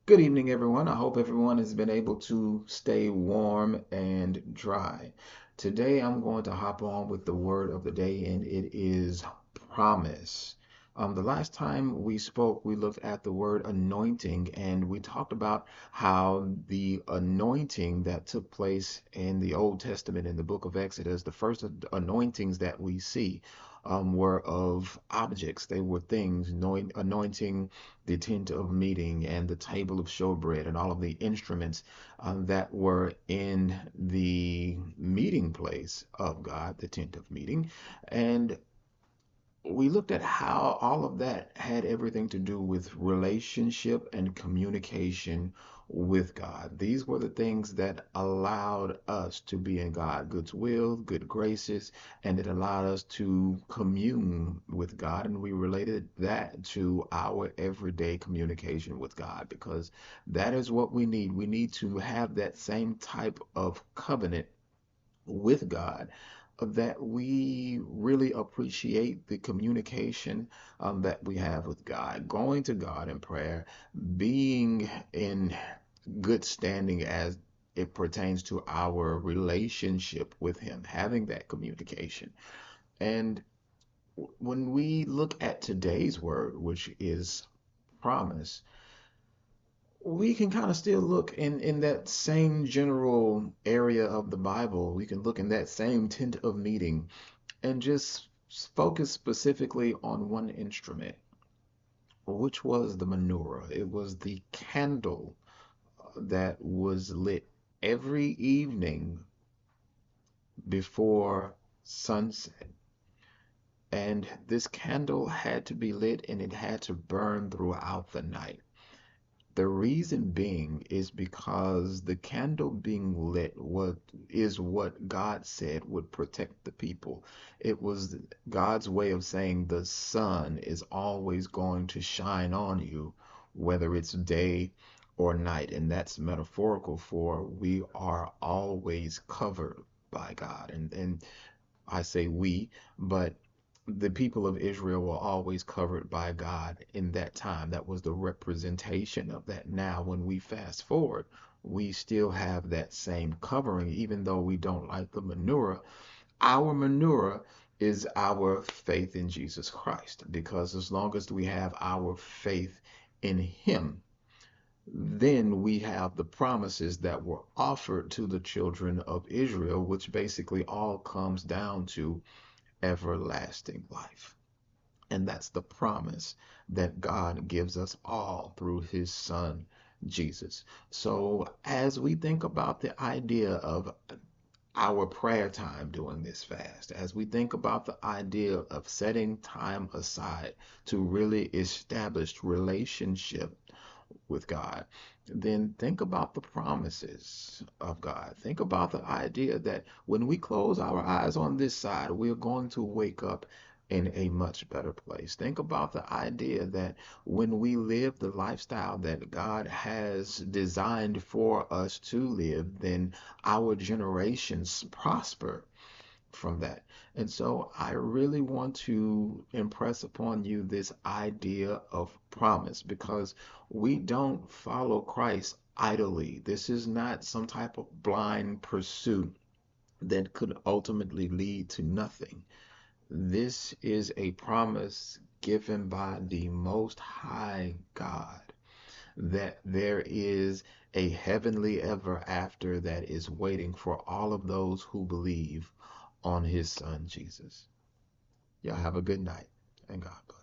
Good evening, everyone. I hope everyone has been able to stay warm and dry. Today, I'm going to hop on with the word of the day, and it is promise. The last time we spoke, we looked at the word anointing, and we talked about how the anointing that took place in the Old Testament in the book of Exodus, the first anointings that we see, were of objects. They were things, anointing the tent of meeting and the table of showbread and all of the instruments that were in the meeting place of God, the tent of meeting. And we looked at how all of that had everything to do with relationship and communication with God. These were the things that allowed us to be in God's good will, good graces, and it allowed us to commune with God. And we related that to our everyday communication with God because that is what we need. We need to have that same type of covenant with God that we really appreciate the communication that we have with God, going to God in prayer, being in good standing as it pertains to our relationship with Him, having that communication. And when we look at today's word, which is promise, we can kind of still look in that same general area of the Bible. We can look in that same tent of meeting and just focus specifically on one instrument, which was the menorah. It was the candle that was lit every evening before sunset. And this candle had to be lit and it had to burn throughout the night. The reason being is because the candle being lit is what God said would protect the people. It was God's way of saying the sun is always going to shine on you, whether it's day or night. And that's metaphorical for we are always covered by God. And I say we, but the people of Israel were always covered by God in that time. That was the representation of that. Now, when we fast forward, we still have that same covering, even though we don't like the menorah. Our menorah is our faith in Jesus Christ, because as long as we have our faith in Him, then we have the promises that were offered to the children of Israel, which basically all comes down to everlasting life. And that's the promise that God gives us all through his son, Jesus. So as we think about the idea of our prayer time during this fast, as we think about the idea of setting time aside to really establish relationship with God, then think about the promises of God. Think about the idea that when we close our eyes on this side, we're going to wake up in a much better place. Think about the idea that when we live the lifestyle that God has designed for us to live, then our generations prosper from that. And so I really want to impress upon you this idea of promise because we don't follow Christ idly. This is not some type of blind pursuit that could ultimately lead to nothing. This is a promise given by the Most High God that there is a heavenly ever after that is waiting for all of those who believe on his son Jesus. Y'all have a good night and God bless.